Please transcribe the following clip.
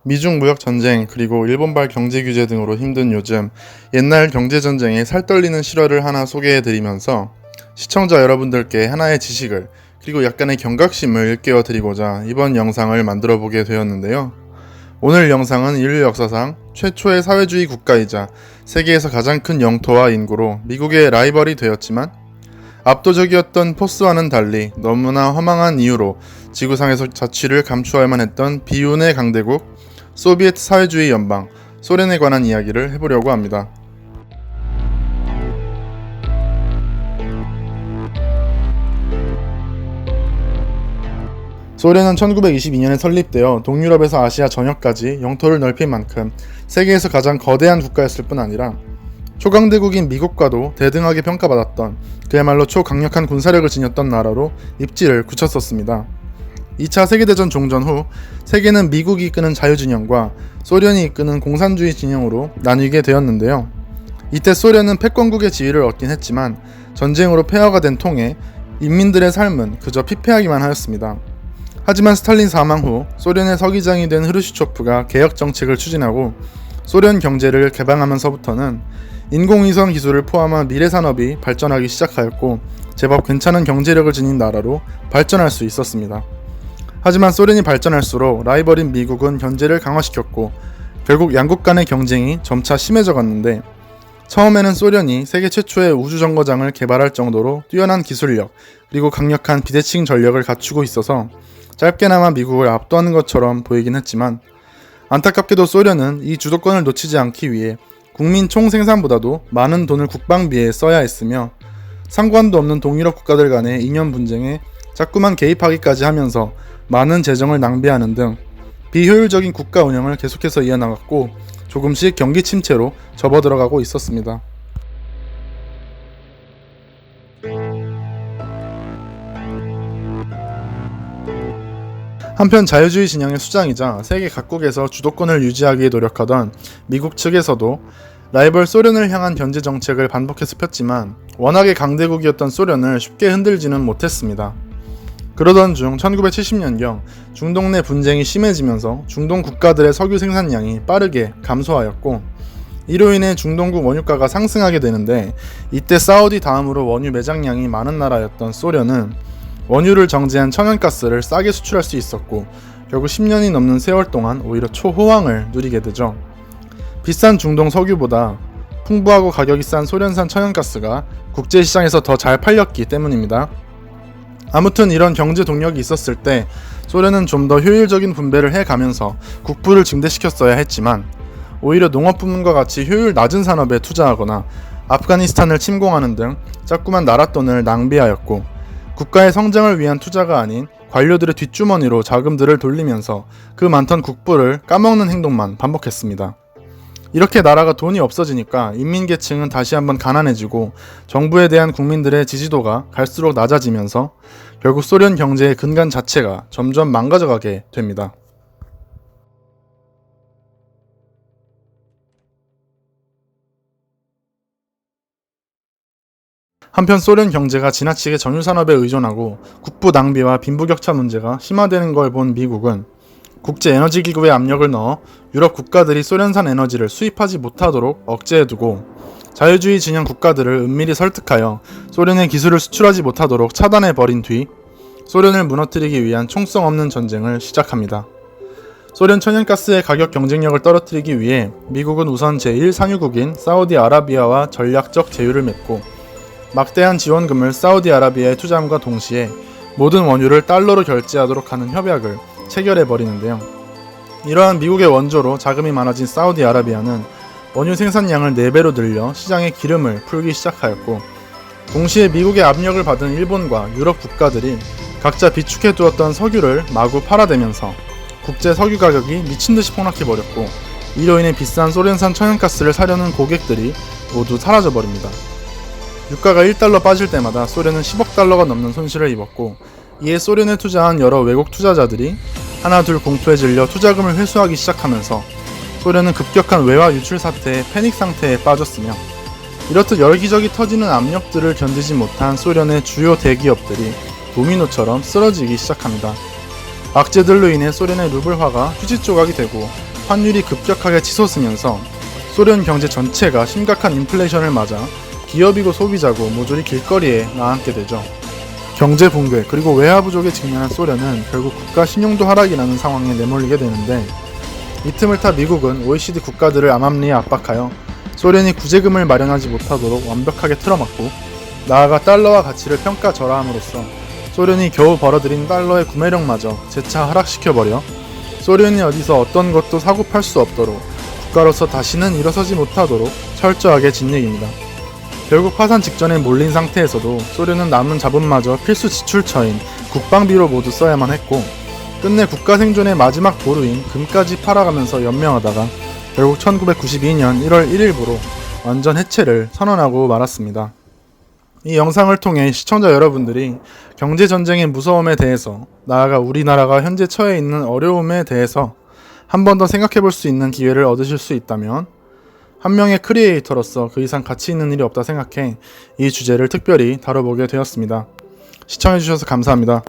미중 무역 전쟁 그리고 일본발 경제 규제 등으로 힘든 요즘 옛날 경제 전쟁의 살떨리는 실화를 하나 소개해 드리면서 시청자 여러분들께 하나의 지식을 그리고 약간의 경각심을 일깨워 드리고자 이번 영상을 만들어 보게 되었는데요. 오늘 영상은 인류 역사상 최초의 사회주의 국가이자 세계에서 가장 큰 영토와 인구로 미국의 라이벌이 되었지만 압도적이었던 포스와는 달리 너무나 허망한 이유로 지구상에서 자취를 감추어야만 했던 비운의 강대국 소비에트 사회주의 연방 소련에 관한 이야기를 해보려고 합니다. 소련은 1922년에 설립되어 동유럽에서 아시아 전역까지 영토를 넓힌 만큼 세계에서 가장 거대한 국가였을 뿐 아니라 초강대국인 미국과도 대등하게 평가받았던 그야말로 초강력한 군사력을 지녔던 나라로 입지를 굳혔었습니다. 2차 세계대전 종전 후 세계는 미국이 이끄는 자유진영과 소련이 이끄는 공산주의 진영으로 나뉘게 되었는데요. 이때 소련은 패권국의 지위를 얻긴 했지만 전쟁으로 폐허가 된 통에 인민들의 삶은 그저 피폐하기만 하였습니다. 하지만 스탈린 사망 후 소련의 서기장이 된 흐르슈초프가 개혁 정책을 추진하고 소련 경제를 개방하면서부터는 인공위성 기술을 포함한 미래 산업이 발전하기 시작하였고 제법 괜찮은 경제력을 지닌 나라로 발전할 수 있었습니다. 하지만 소련이 발전할수록 라이벌인 미국은 견제를 강화시켰고 결국 양국 간의 경쟁이 점차 심해져 갔는데 처음에는 소련이 세계 최초의 우주정거장을 개발할 정도로 뛰어난 기술력 그리고 강력한 비대칭 전력을 갖추고 있어서 짧게나마 미국을 압도하는 것처럼 보이긴 했지만 안타깝게도 소련은 이 주도권을 놓치지 않기 위해 국민 총생산보다도 많은 돈을 국방비에 써야 했으며 상관도 없는 동유럽 국가들 간의 이념 분쟁에 자꾸만 개입하기까지 하면서 많은 재정을 낭비하는 등 비효율적인 국가 운영을 계속해서 이어나갔고 조금씩 경기 침체로 접어들어가고 있었습니다. 한편 자유주의 진영의 수장이자 세계 각국에서 주도권을 유지하기 위해 노력하던 미국 측에서도 라이벌 소련을 향한 견제 정책을 반복해서 폈지만 워낙에 강대국이었던 소련을 쉽게 흔들지는 못했습니다. 그러던 중 1970년경 중동 내 분쟁이 심해지면서 중동 국가들의 석유 생산량이 빠르게 감소하였고 이로 인해 중동국 원유가가 상승하게 되는데 이때 사우디 다음으로 원유 매장량이 많은 나라였던 소련은 원유를 정제한 천연가스를 싸게 수출할 수 있었고 결국 10년이 넘는 세월 동안 오히려 초호황을 누리게 되죠. 비싼 중동 석유보다 풍부하고 가격이 싼 소련산 천연가스가 국제시장에서 더 잘 팔렸기 때문입니다. 아무튼 이런 경제 동력이 있었을 때 소련은 좀 더 효율적인 분배를 해가면서 국부를 증대시켰어야 했지만 오히려 농업부문과 같이 효율 낮은 산업에 투자하거나 아프가니스탄을 침공하는 등 자꾸만 나라 돈을 낭비하였고 국가의 성장을 위한 투자가 아닌 관료들의 뒷주머니로 자금들을 돌리면서 그 많던 국부를 까먹는 행동만 반복했습니다. 이렇게 나라가 돈이 없어지니까 인민계층은 다시 한번 가난해지고 정부에 대한 국민들의 지지도가 갈수록 낮아지면서 결국 소련 경제의 근간 자체가 점점 망가져가게 됩니다. 한편 소련 경제가 지나치게 정유산업에 의존하고 국부 낭비와 빈부격차 문제가 심화되는 걸 본 미국은 국제에너지기구에 압력을 넣어 유럽 국가들이 소련산 에너지를 수입하지 못하도록 억제해두고 자유주의 진영 국가들을 은밀히 설득하여 소련의 기술을 수출하지 못하도록 차단해버린 뒤 소련을 무너뜨리기 위한 총성 없는 전쟁을 시작합니다. 소련 천연가스의 가격 경쟁력을 떨어뜨리기 위해 미국은 우선 제1산유국인 사우디아라비아와 전략적 제휴를 맺고 막대한 지원금을 사우디아라비아에 투자함과 동시에 모든 원유를 달러로 결제하도록 하는 협약을 체결해버리는데요. 이러한 미국의 원조로 자금이 많아진 사우디아라비아는 원유 생산량을 4배로 늘려 시장에 기름을 풀기 시작하였고 동시에 미국의 압력을 받은 일본과 유럽 국가들이 각자 비축해두었던 석유를 마구 팔아대면서 국제 석유 가격이 미친듯이 폭락해버렸고 이로 인해 비싼 소련산 천연가스를 사려는 고객들이 모두 사라져버립니다. 유가가 1달러 빠질 때마다 소련은 10억 달러가 넘는 손실을 입었고 이에 소련에 투자한 여러 외국 투자자들이 하나둘 공포에 질려 투자금을 회수하기 시작하면서 소련은 급격한 외화 유출 사태에 패닉 상태에 빠졌으며 이렇듯 여기저기 터지는 압력들을 견디지 못한 소련의 주요 대기업들이 도미노처럼 쓰러지기 시작합니다. 악재들로 인해 소련의 루블화가 휴지 조각이 되고 환율이 급격하게 치솟으면서 소련 경제 전체가 심각한 인플레이션을 맞아 기업이고 소비자고 모조리 길거리에 나앉게 되죠. 경제 붕괴 그리고 외화 부족에 직면한 소련은 결국 국가 신용도 하락이라는 상황에 내몰리게 되는데, 이 틈을 타 미국은 OECD 국가들을 암암리에 압박하여 소련이 구제금을 마련하지 못하도록 완벽하게 틀어막고, 나아가 달러와 가치를 평가절하함으로써 소련이 겨우 벌어들인 달러의 구매력마저 재차 하락시켜버려 소련이 어디서 어떤 것도 사고 팔 수 없도록 국가로서 다시는 일어서지 못하도록 철저하게 짓이깁니다. 결국 파산 직전에 몰린 상태에서도 소련은 남은 자본마저 필수 지출처인 국방비로 모두 써야만 했고, 끝내 국가 생존의 마지막 보루인 금까지 팔아가면서 연명하다가 결국 1992년 1월 1일부로 완전 해체를 선언하고 말았습니다. 이 영상을 통해 시청자 여러분들이 경제전쟁의 무서움에 대해서, 나아가 우리나라가 현재 처해 있는 어려움에 대해서 한 번 더 생각해 볼 수 있는 기회를 얻으실 수 있다면, 한 명의 크리에이터로서 그 이상 가치 있는 일이 없다 생각해 이 주제를 특별히 다뤄보게 되었습니다. 시청해주셔서 감사합니다.